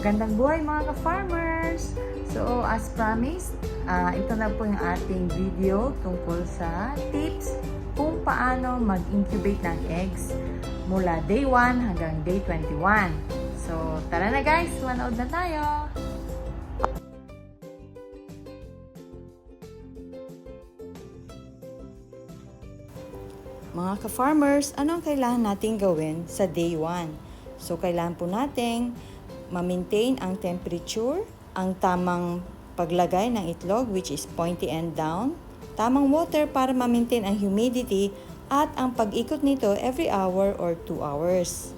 Magandang buhay mga ka-farmers! So, as promised, ito na po yung ating video tungkol sa tips kung paano mag-incubate ng eggs mula day 1 hanggang day 21. So, tara na guys! Manood na tayo! Mga ka-farmers, anong kailangan natin gawin sa day 1? So, kailangan po natin ma-maintain ang temperature, ang tamang paglagay ng itlog which is pointy end down, tamang water para ma-maintain ang humidity at ang pag-ikot nito every hour or 2 hours.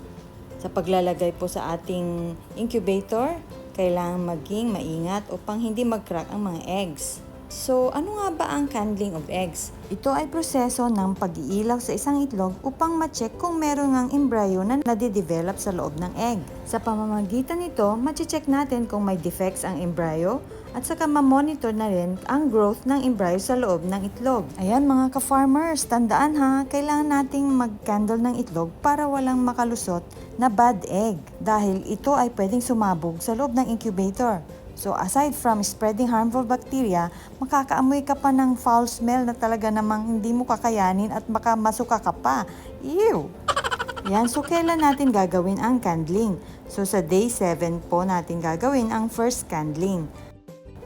Sa paglalagay po sa ating incubator, kailangan maging maingat upang hindi mag-crack ang mga eggs. So, ano nga ba ang candling of eggs? Ito ay proseso ng pag-iilaw sa isang itlog upang ma-check kung meron ngang embryo na nade-develop sa loob ng egg. Sa pamamagitan nito, ma-check natin kung may defects ang embryo at saka ma-monitor na rin ang growth ng embryo sa loob ng itlog. Ayan mga ka-farmers, tandaan ha, kailangan nating mag-candle ng itlog para walang makalusot na bad egg dahil ito ay pwedeng sumabog sa loob ng incubator. So aside from spreading harmful bacteria, makakaamoy ka pa ng foul smell na talaga namang hindi mo kakayanin at baka masuka ka pa. Ew! Yan, so kailan natin gagawin ang candling? So sa day 7 po natin gagawin ang first candling.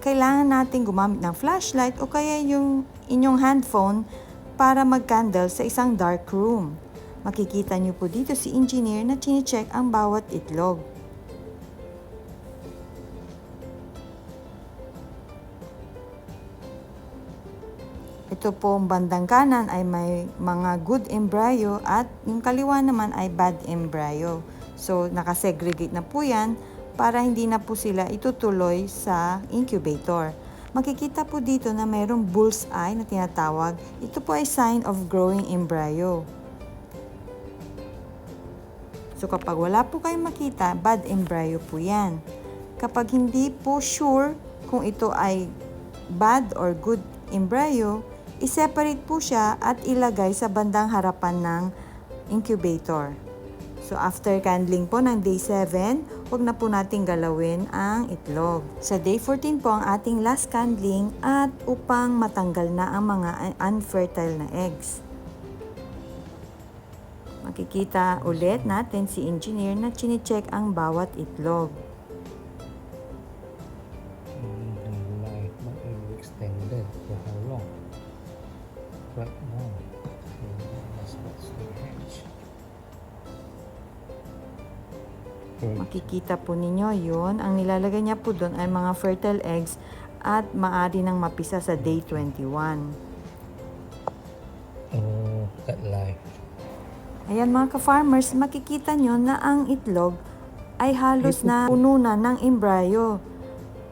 Kailangan natin gumamit ng flashlight o kaya yung inyong handphone para mag-candle sa isang dark room. Makikita nyo po dito si engineer na chine-check ang bawat itlog. Ito po ang bandang kanan ay may mga good embryo at yung kaliwa naman ay bad embryo. So nakasegregate na po yan para hindi na po sila itutuloy sa incubator. Makikita po dito na mayroong bullseye na tinatawag. Ito po ay sign of growing embryo. So kapag wala po kayong makita, bad embryo po yan. Kapag hindi po sure kung ito ay bad or good embryo, i-separate po siya at ilagay sa bandang harapan ng incubator. So after candling po ng day 7, huwag na po natin galawin ang itlog. Sa day 14 po ang ating last candling at upang matanggal na ang mga unfertile na eggs. Makikita ulit natin si engineer na chine-check ang bawat itlog. Extended for how long? Right now, that's the hedge. Makikita po ninyo yun. Ang nilalagay niya po doon ay mga fertile eggs at maaari nang mapisa sa day 21. Oh, that life. Ayan mga ka-farmers, makikita nyo na ang itlog ay halos na puno na ng embryo.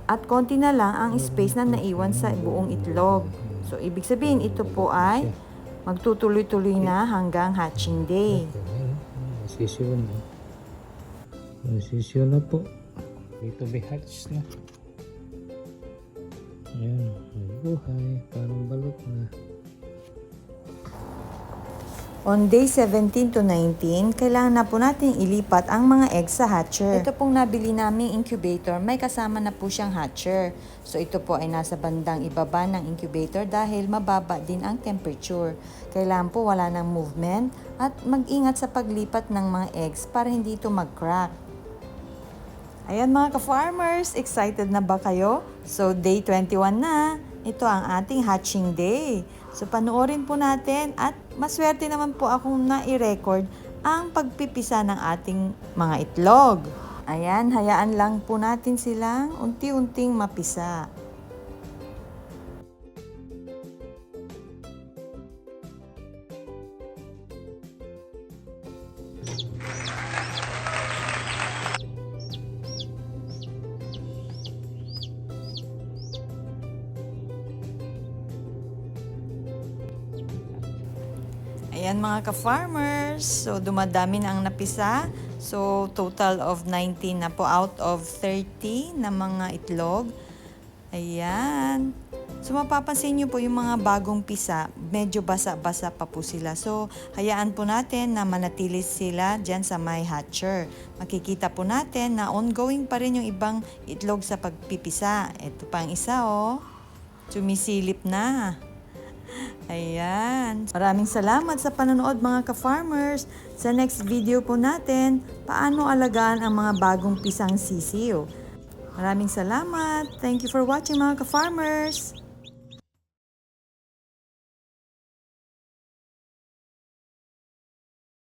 At konti na lang ang space na naiwan sa buong itlog. So, ibig sabihin, ito po ay magtutuloy-tuloy na hanggang hatching day. Nasisyo na. Nasisyo na po. Dito be hatch na. Ayan, buhay. Parang balot na. On day 17 to 19, kailangan na po natin ilipat ang mga eggs sa hatcher. Ito pong nabili naming incubator, may kasama na po siyang hatcher. So ito po ay nasa bandang ibaba ng incubator dahil mababa din ang temperature. Kailangan po wala ng movement at mag-ingat sa paglipat ng mga eggs para hindi ito mag-crack. Ayan mga ka-farmers, excited na ba kayo? So day 21 na, ito ang ating hatching day. So panoorin po natin at maswerte naman po akong nai-record ang pagpipisa ng ating mga itlog. Ayan, hayaan lang po natin silang unti-unting mapisa. Ayan mga ka-farmers, so dumadami na ang napisa. So total of 19 na po out of 30 na mga itlog. Ayan. So mapapansin nyo po yung mga bagong pisa, medyo basa-basa pa po sila. So hayaan po natin na manatili sila dyan sa my hatcher. Makikita po natin na ongoing pa rin yung ibang itlog sa pagpipisa. Ito pa ang isa oh, sumisilip na. Ayan. Maraming salamat sa panonood mga ka-farmers. Sa next video po natin, paano alagaan ang mga bagong pisang sisiw. Maraming salamat. Thank you for watching mga ka-farmers.